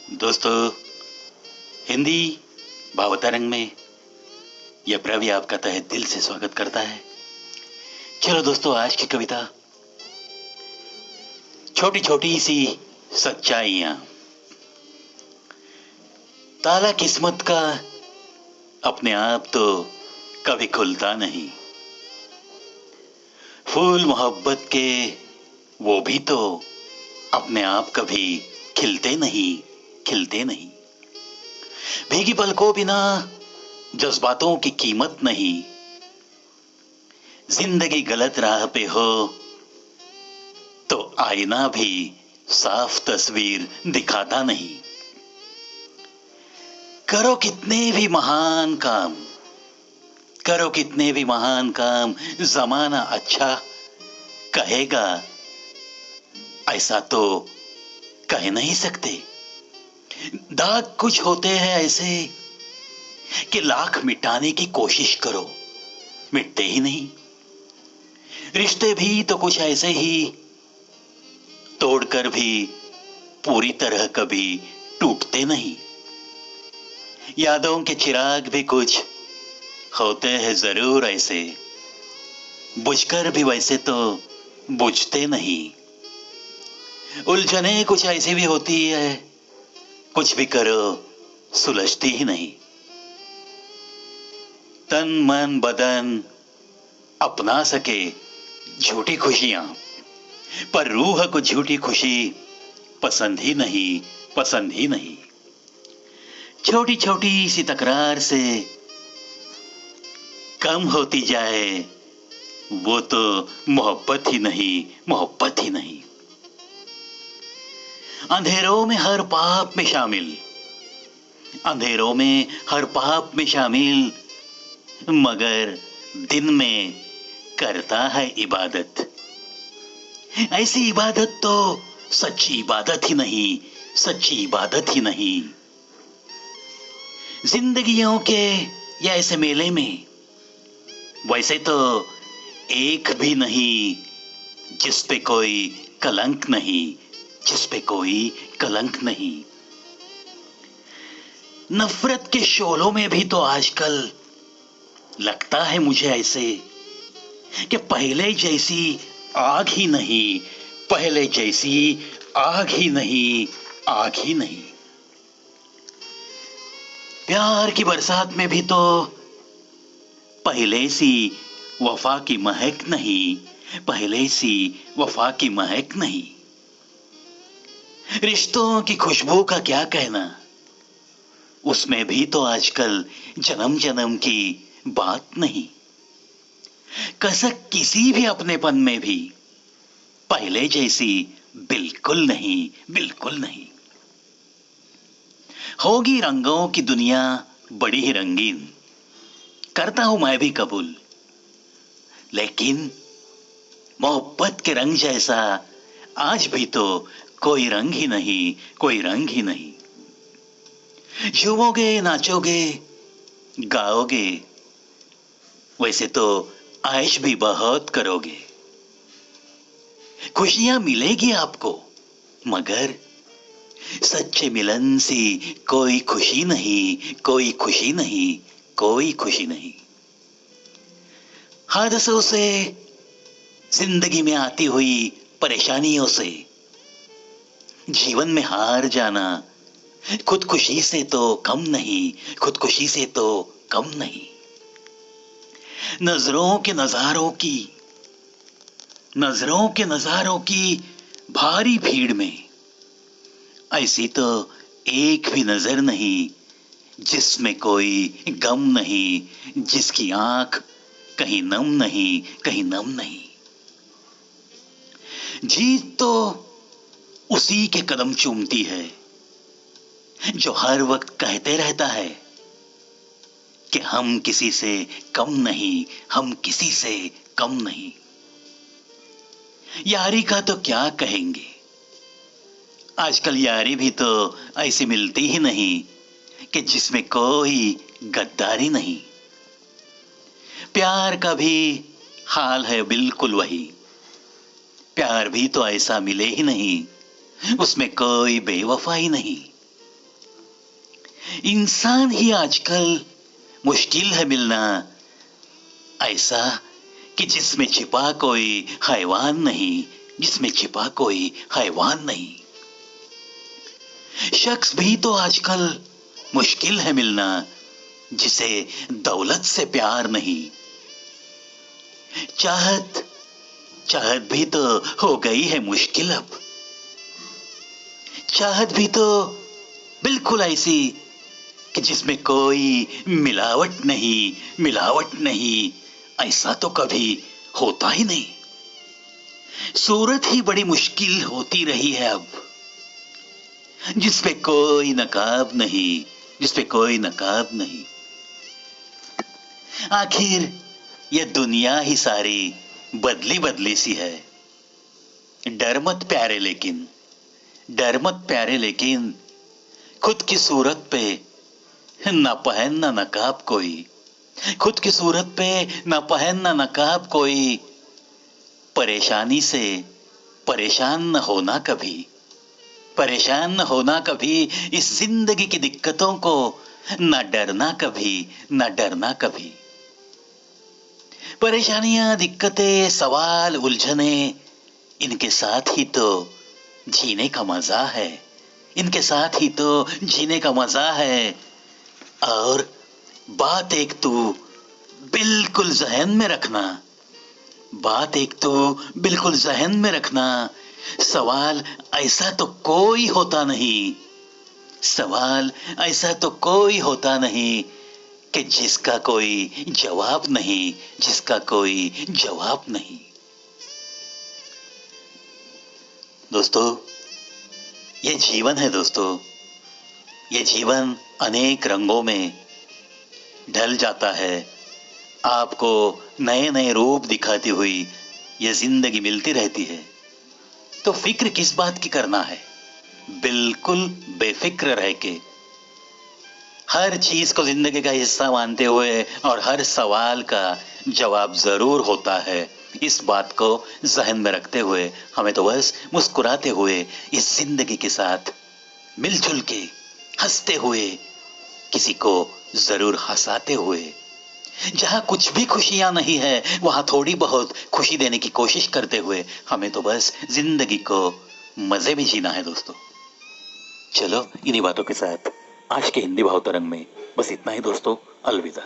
दोस्तों, हिंदी भावतरंग में यह प्रवि आपका तहे दिल से स्वागत करता है। चलो दोस्तों, आज की कविता छोटी छोटी सी सच्चाइयां। ताला किस्मत का अपने आप तो कभी खुलता नहीं, फूल मोहब्बत के वो भी तो अपने आप कभी खिलते नहीं। भीगी पलकों बिना जज्बातों की कीमत नहीं। जिंदगी गलत राह पे हो तो आईना भी साफ तस्वीर दिखाता नहीं। करो कितने भी महान काम, करो कितने भी महान काम, जमाना अच्छा कहेगा ऐसा तो कह नहीं सकते। दाग कुछ होते हैं ऐसे कि लाख मिटाने की कोशिश करो, मिटते ही नहीं। रिश्ते भी तो कुछ ऐसे ही तोड़कर भी पूरी तरह कभी टूटते नहीं। यादों के चिराग भी कुछ होते हैं जरूर ऐसे, बुझकर भी वैसे तो बुझते नहीं। उलझने कुछ ऐसी भी होती है, कुछ भी करो सुलझती ही नहीं। तन मन बदन अपना सके झूठी खुशियां, पर रूह को झूठी खुशी पसंद ही नहीं। छोटी छोटी सी तकरार से कम होती जाए वो तो मोहब्बत ही नहीं। अंधेरों में हर पाप में शामिल, अंधेरों में हर पाप में शामिल, मगर दिन में करता है इबादत। ऐसी इबादत तो सच्ची इबादत ही नहीं। जिंदगियों के या ऐसे मेले में वैसे तो एक भी नहीं जिस पे कोई कलंक नहीं। नफरत के शोलों में भी तो आजकल लगता है मुझे ऐसे कि पहले जैसी आग ही नहीं। प्यार की बरसात में भी तो पहले सी वफा की महक नहीं। रिश्तों की खुशबू का क्या कहना, उसमें भी तो आजकल जन्म जन्म की बात नहीं। कसक किसी भी अपनेपन में भी पहले जैसी बिल्कुल नहीं। होगी रंगों की दुनिया बड़ी ही रंगीन, करता हूं मैं भी कबूल, लेकिन मोहब्बत के रंग जैसा आज भी तो कोई रंग ही नहीं। झूमोगे, नाचोगे, गाओगे, वैसे तो ऐश भी बहुत करोगे। खुशियां मिलेगी आपको, मगर सच्चे मिलन सी कोई खुशी नहीं। हादसों से, जिंदगी में आती हुई परेशानियों से, जीवन में हार जाना खुदकुशी से तो कम नहीं। नजरों के नजारों की भारी भीड़ में ऐसी तो एक भी नजर नहीं जिसमें कोई गम नहीं, जिसकी आंख कहीं नम नहीं। जीत तो उसी के कदम चूमती है जो हर वक्त कहते रहता है कि हम किसी से कम नहीं। यारी का तो क्या कहेंगे, आजकल यारी भी तो ऐसी मिलती ही नहीं कि जिसमें कोई गद्दारी नहीं। प्यार का भी हाल है बिल्कुल वही, प्यार भी तो ऐसा मिले ही नहीं, उसमें कोई बेवफाई नहीं। इंसान ही आजकल मुश्किल है मिलना ऐसा कि जिसमें छिपा कोई हैवान नहीं, जिसमें छिपा कोई हैवान नहीं। शख्स भी तो आजकल मुश्किल है मिलना जिसे दौलत से प्यार नहीं। चाहत चाहत भी तो हो गई है मुश्किल अब। चाहत भी तो बिल्कुल ऐसी कि जिसमें कोई मिलावट नहीं, मिलावट नहीं ऐसा तो कभी होता ही नहीं। सूरत ही बड़ी मुश्किल होती रही है अब, जिसपे कोई नकाब नहीं, जिसपे कोई नकाब नहीं। आखिर ये दुनिया ही सारी बदली बदली सी है। डर मत प्यारे लेकिन, डर मत प्यारे लेकिन खुद की सूरत पे ना पहनना नकाब कोई, खुद की सूरत पे ना पहनना नकाब कोई। परेशानी से परेशान न होना कभी, परेशान न होना कभी। इस जिंदगी की दिक्कतों को ना डरना कभी, ना डरना कभी। परेशानियां, दिक्कतें, सवाल, उलझने, इनके साथ ही तो जीने का मजा है, इनके साथ ही तो जीने का मजा है। और बात एक तू बिल्कुल जहन में रखना, बात एक तो बिल्कुल जहन में रखना, सवाल ऐसा तो कोई होता नहीं, सवाल ऐसा तो कोई होता नहीं कि जिसका कोई जवाब नहीं, जिसका कोई जवाब नहीं। दोस्तों, ये जीवन है दोस्तों, ये जीवन अनेक रंगों में ढल जाता है। आपको नए नए रूप दिखाती हुई ये जिंदगी मिलती रहती है। तो फिक्र किस बात की करना है, बिल्कुल बेफिक्र रह के हर चीज को जिंदगी का हिस्सा मानते हुए और हर सवाल का जवाब जरूर होता है, इस बात को जहन में रखते हुए हमें तो बस मुस्कुराते हुए इस जिंदगी के साथ मिलजुल के हंसते हुए, किसी को जरूर हंसाते हुए, जहां कुछ भी खुशियां नहीं है वहां थोड़ी बहुत खुशी देने की कोशिश करते हुए हमें तो बस जिंदगी को मजे में जीना है दोस्तों। चलो इन्हीं बातों के साथ आज के हिंदी भाव तरंग में बस इतना ही दोस्तों। अलविदा।